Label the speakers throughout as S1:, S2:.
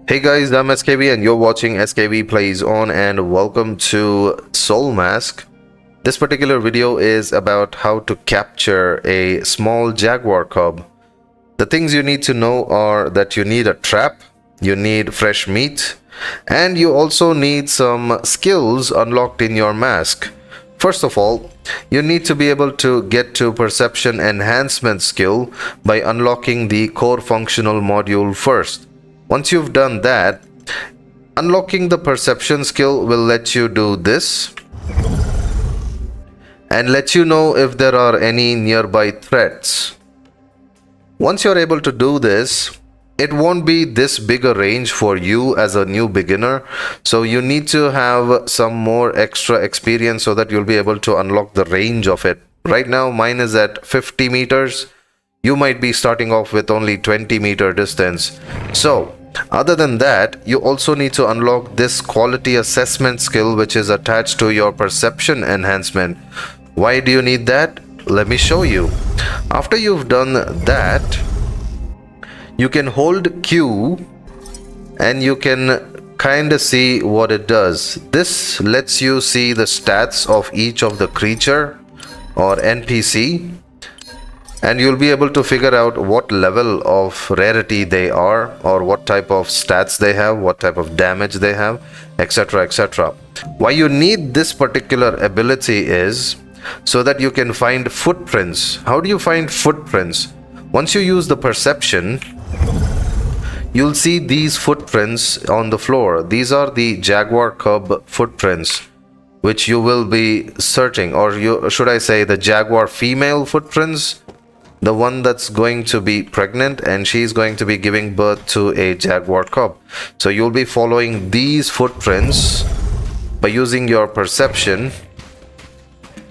S1: Hey guys, I'm SKV and you're watching SKV Plays On, and welcome to Soulmask. This particular video is about how to capture a small jaguar cub. The things you need to know are that you need a trap, you need fresh meat, and you also need some skills unlocked in your mask. First of all, you need to be able to get to perception enhancement skill by unlocking the core functional module first. Once you've done that, unlocking the perception skill will let you do this and let you know if there are any nearby threats. Once you're able to do this, it won't be this big a range for you as a new beginner, so you need to have some more extra experience so that you'll be able to unlock the range of it. Right now mine is at 50 meters. You might be starting off with only 20-meter distance. So other than that, you also need to unlock this quality assessment skill, which is attached to your perception enhancement. Why do you need that? Let me show you. After you've done that, you can hold Q and you can kind of see what it does. This lets you see the stats of each of the creature or NPC, and you'll be able to figure out what level of rarity they are, or what type of stats they have, what type of damage they have, etc, etc. Why you need this particular ability is so that you can find footprints. How do you find footprints? Once you use the perception, you'll see these footprints on the floor. These are the jaguar cub footprints, which you will be searching, or should I say the jaguar female footprints, the one that's going to be pregnant and she's going to be giving birth to a jaguar cub. So you'll be following these footprints by using your perception,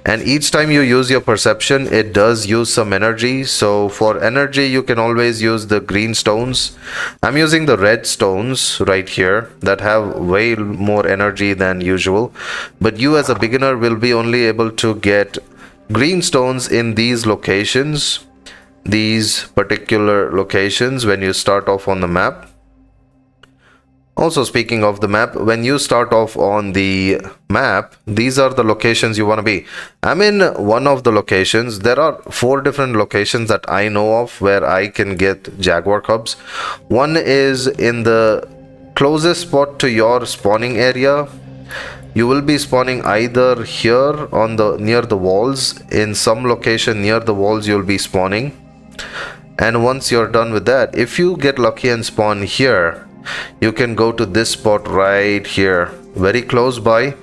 S1: and each time you use your perception, it does use some energy. So for energy, you can always use the green stones. I'm using the red stones right here that have way more energy than usual, but you as a beginner will be only able to get green stones in these locations, these particular locations, when you start off on the map. Also, speaking of the map, when you start off on the map, these are the locations you want to be. I'm in one of the locations. There are 4 different locations that I know of where I can get jaguar cubs. One is in the closest spot to your spawning area. You will be spawning either here on the near the walls. In some location near the walls you'll be spawning, and once you're done with that, if you get lucky and spawn here, you can go to this spot right here, very close by.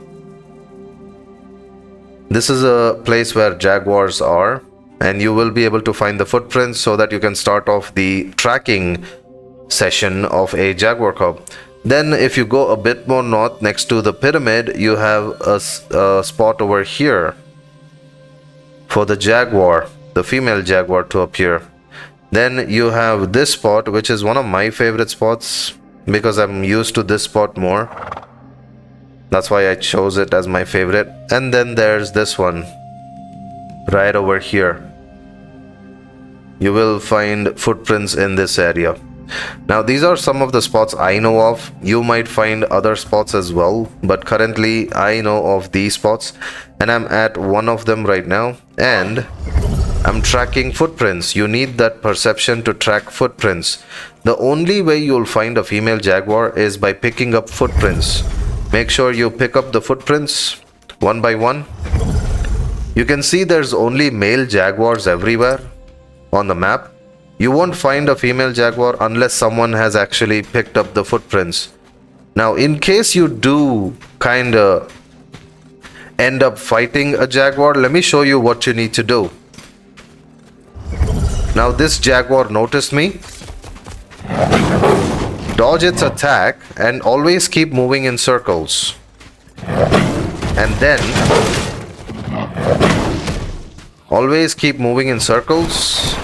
S1: This is a place where jaguars are, and you will be able to find the footprints so that you can start off the tracking session of a jaguar cub. Then if you go a bit more north, next to the pyramid, you have a spot over here for the jaguar, the female jaguar, to appear. Then you have this spot, which is one of my favorite spots because I'm used to this spot more. That's why I chose it as my favorite. And then there's this one right over here. You will find footprints in this area. Now these are some of the spots I know of. You might find other spots as well, but currently I know of these spots, and I'm at one of them right now, and I'm tracking footprints. You need that perception to track footprints. The only way you'll find a female jaguar is by picking up footprints. Make sure you pick up the footprints one by one. You can see there's only male jaguars everywhere on the map. You won't find a female jaguar unless someone has actually picked up the footprints. Now, in case you do kinda end up fighting a jaguar, let me show you what you need to do. Now this jaguar noticed me. Dodge its attack and always keep moving in circles. And then always keep moving in circles.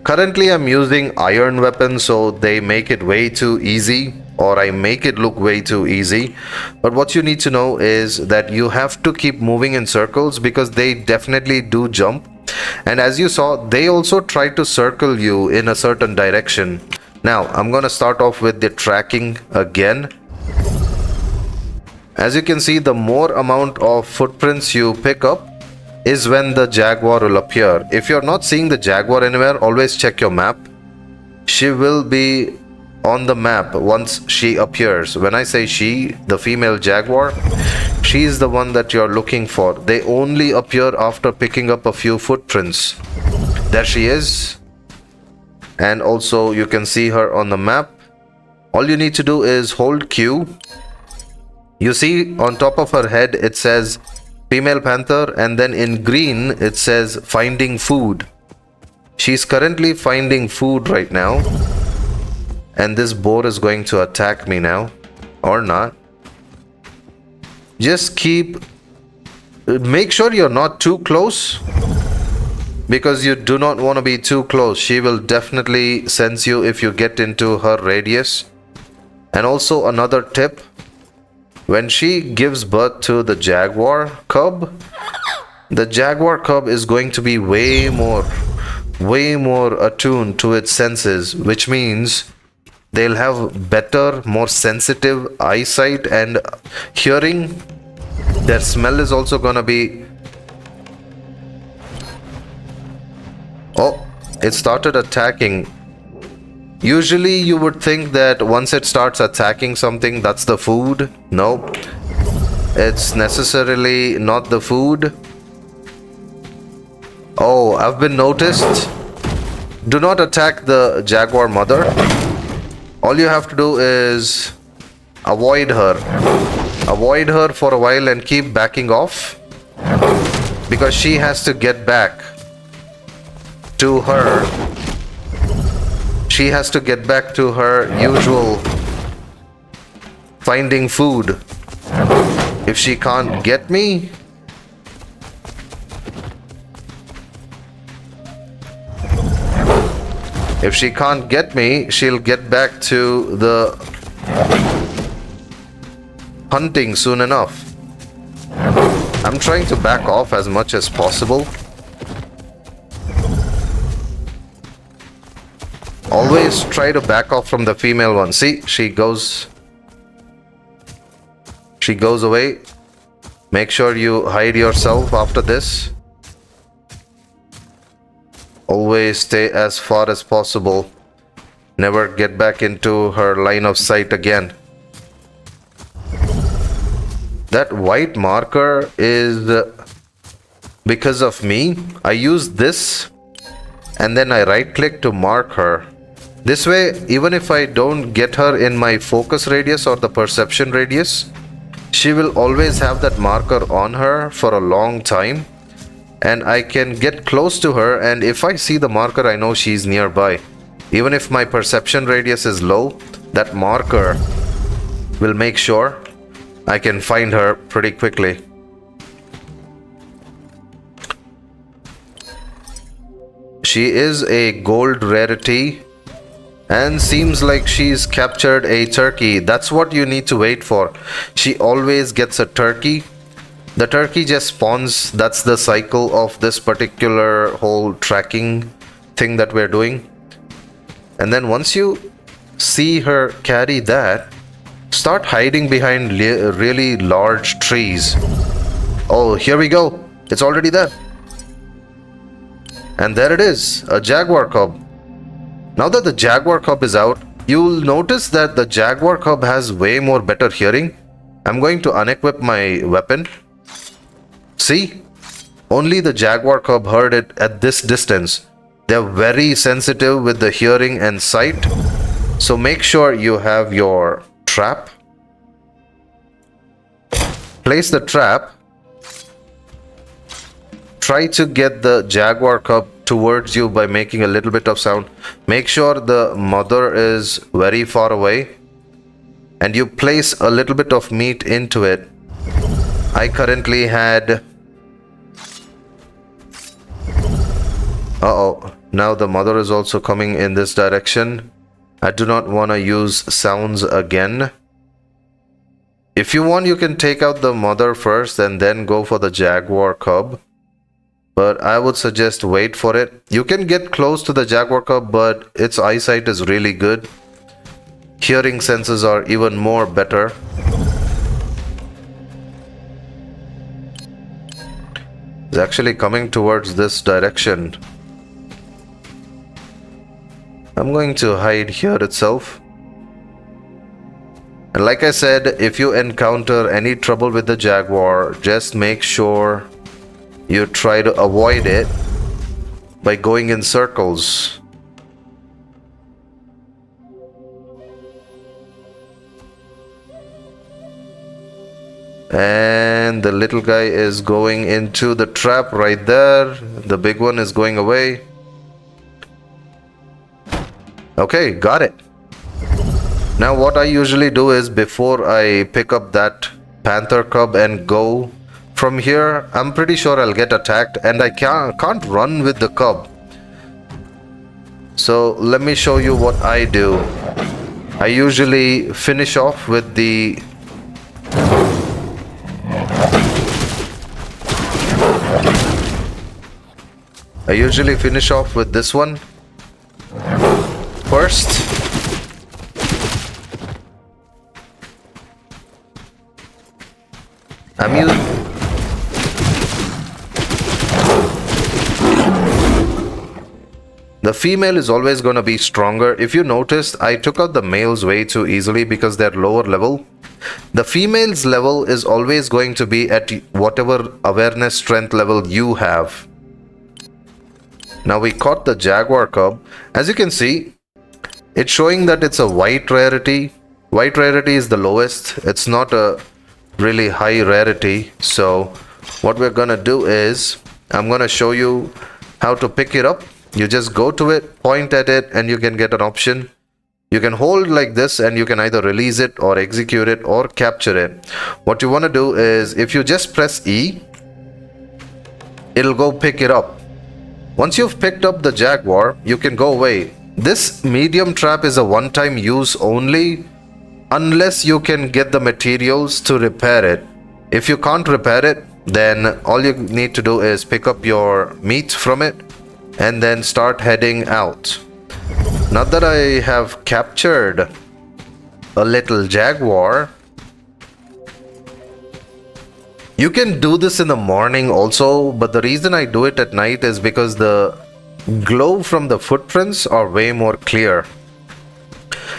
S1: Currently I'm using iron weapons, so they make it way too easy. or I make it look way too easy. But what you need to know is that you have to keep moving in circles because they definitely do jump. And as you saw, they also try to circle you in a certain direction. Now, I'm gonna start off with the tracking again. As you can see, the more amount of footprints you pick up is when the Jaguar will appear. If you're not seeing the Jaguar anywhere, always check your map. She will be on the map once she appears. When I say she, the female Jaguar, she's the one that you're looking for. They only appear after picking up a few footprints. There she is. And also you can see her on the map. All you need to do is hold Q. You see on top of her head it says female panther, and then in green it says finding food. She's currently finding food right now, and this boar is going to attack me now, or not. Just make sure you're not too close, because you do not want to be too close. She will definitely sense you if you get into her radius. And also another tip, when she gives birth to the Jaguar cub, the Jaguar cub is going to be way more attuned to its senses, which means they'll have better, more sensitive eyesight and hearing. Their smell is also gonna be... Oh, it started attacking. Usually you would think that once it starts attacking something, that's the food. No, it's necessarily not the food. Oh, I've been noticed. Do not attack the Jaguar mother. All you have to do is avoid her. Avoid her for a while and keep backing off, because she has to get back to her. She has to get back to her usual finding food. If she can't get me, she'll get back to the hunting soon enough. I'm trying to back off as much as possible. Always try to back off from the female one. See, she goes away. Make sure you hide yourself after this. Always stay as far as possible. Never get back into her line of sight again. That white marker is because of me. I use this and then I right click to mark her. This way, even if I don't get her in my focus radius or the perception radius, she will always have that marker on her for a long time, and I can get close to her, and if I see the marker, I know she's nearby. Even if my perception radius is low, that marker will make sure I can find her pretty quickly. She is a gold rarity and seems like she's captured a turkey. That's what you need to wait for. She always gets a turkey. The turkey just spawns. That's the cycle of this particular whole tracking thing that we're doing. And then once you see her carry that, start hiding behind really large trees. Oh, here we go. It's already there. And there it is, a Jaguar cub. Now that the Jaguar cub is out, you'll notice that the Jaguar cub has way more better hearing. I'm going to unequip my weapon. See? Only the Jaguar cub heard it at this distance. They're very sensitive with the hearing and sight. So make sure you have your trap. Place the trap. Try to get the Jaguar cub towards you by making a little bit of sound. Make sure the mother is very far away, and you place a little bit of meat into it. I currently had... Uh-oh, now the mother is also coming in this direction. I do not want to use sounds again. If you want, you can take out the mother first and then go for the Jaguar cub. But I would suggest wait for it. You can get close to the Jaguar cub, but its eyesight is really good. Hearing senses are even more better. It's actually coming towards this direction. I'm going to hide here itself. And like I said, if you encounter any trouble with the Jaguar, just make sure you try to avoid it by going in circles. And the little guy is going into the trap right there. The big one is going away. Okay, got it. Now what I usually do is, before I pick up that panther cub and go from here, I'm pretty sure I'll get attacked and I can't run with the cub. So let me show you what I do. I usually finish off with the this one first. The female is always going to be stronger. If you noticed, I took out the males way too easily because they're lower level. The female's level is always going to be at whatever awareness strength level you have. Now we caught the Jaguar cub. As you can see, it's showing that it's a white rarity. White rarity is the lowest. It's not a really high rarity. So what we're gonna do is, I'm gonna show you how to pick it up. You just go to it, point at it, and you can get an option. You can hold like this and you can either release it or execute it or capture it. What you want to do is, if you just press E, it'll go pick it up. Once you've picked up the Jaguar, you can go away. This medium trap is a one-time use only, unless you can get the materials to repair it. If you can't repair it, then all you need to do is pick up your meat from it and then start heading out. Now that I have captured a little Jaguar, you can do this in the morning also, but the reason I do it at night is because the glow from the footprints are way more clear.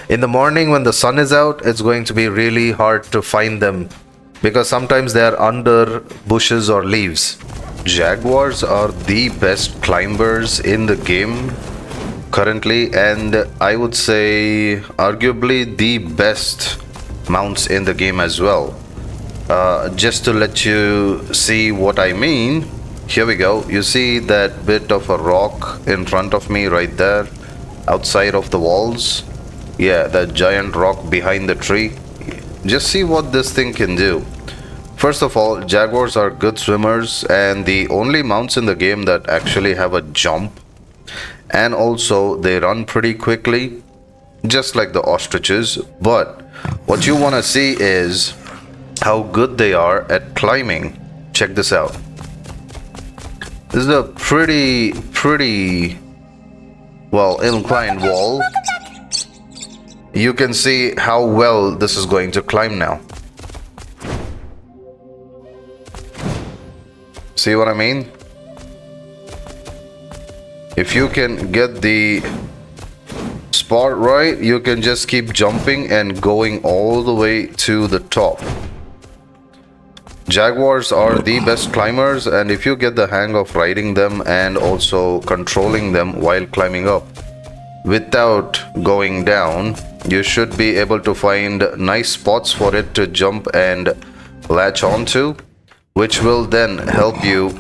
S1: In the morning when the sun is out, it's going to be really hard to find them because sometimes they are under bushes or leaves. Jaguars are the best climbers in the game currently, and I would say arguably the best mounts in the game as well. Just to let you see what I mean, here we go. You see that bit of a rock in front of me right there, outside of the walls? Yeah, that giant rock behind the tree. Just see what this thing can do. First of all, Jaguars are good swimmers and the only mounts in the game that actually have a jump. And also they run pretty quickly, just like the ostriches. But what you want to see is how good they are at climbing. Check this out. This is a pretty well inclined wall. You can see how well this is going to climb now. See what I mean? If you can get the spot right, you can just keep jumping and going all the way to the top. Jaguars are the best climbers, and if you get the hang of riding them and also controlling them while climbing up without going down, you should be able to find nice spots for it to jump and latch onto, which will then help you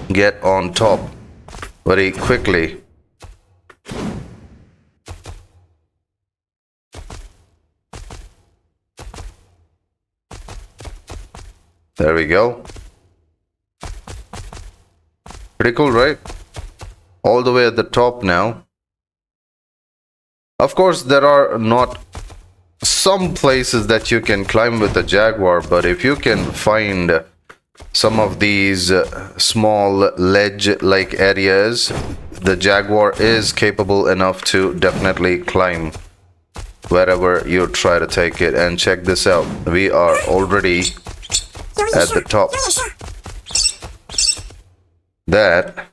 S1: get on top very quickly. There we go. Pretty cool, right? All the way at the top now. Of course, there are not some places that you can climb with a Jaguar, but if you can find some of these small ledge-like areas, the Jaguar is capable enough to definitely climb wherever you try to take it. And check this out, we are already at the top. That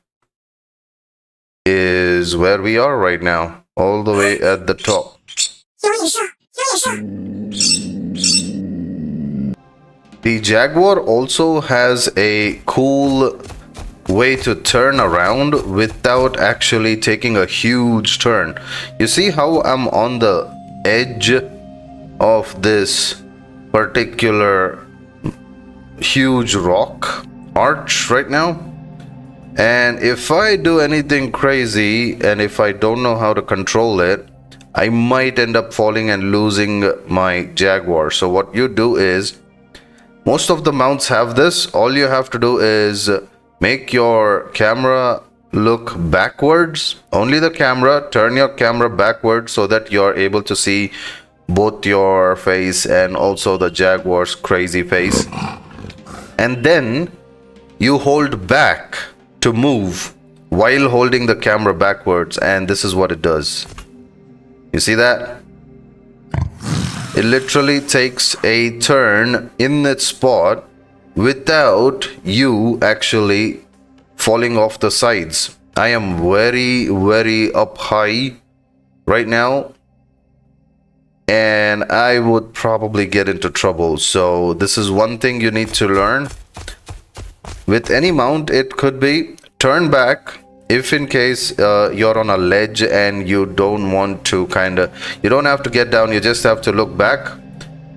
S1: is where we are right now, all the way at the top. The Jaguar also has a cool way to turn around without actually taking a huge turn. You see how I'm on the edge of this particular huge rock arch right now? And if I do anything crazy and if I don't know how to control it, I might end up falling and losing my Jaguar. So what you do is, most of the mounts have this. All you have to do is make your camera look backwards. Only the camera. Turn your camera backwards so that you're able to see both your face and also the Jaguar's crazy face. And then you hold back to move while holding the camera backwards, and this is what it does. You see that? It literally takes a turn in its spot without you actually falling off the sides. I am very up high right now, and I would probably get into trouble. So this is one thing you need to learn. With any mount, it could be turn back if in case you're on a ledge and you don't want to you don't have to get down, you just have to look back,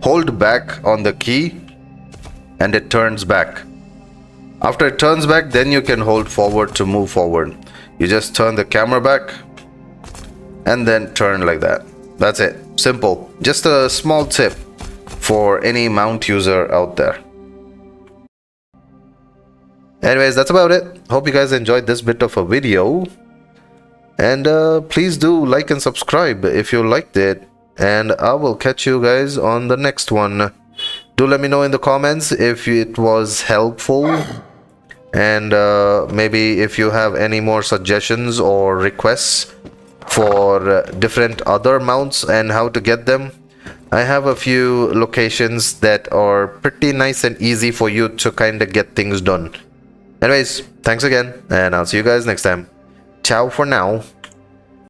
S1: hold back on the key, and it turns back. After it turns back, then you can hold forward to move forward. You just turn the camera back and then turn like that. That's it. Simple. Just a small tip for any mount user out there. Anyways, that's about it. Hope you guys enjoyed this bit of a video. And please do like and subscribe if you liked it. And I will catch you guys on the next one. Do let me know in the comments if it was helpful. And maybe if you have any more suggestions or requests for different other mounts and how to get them. I have a few locations that are pretty nice and easy for you to get things done. Anyways, thanks again, and I'll see you guys next time. Ciao for now.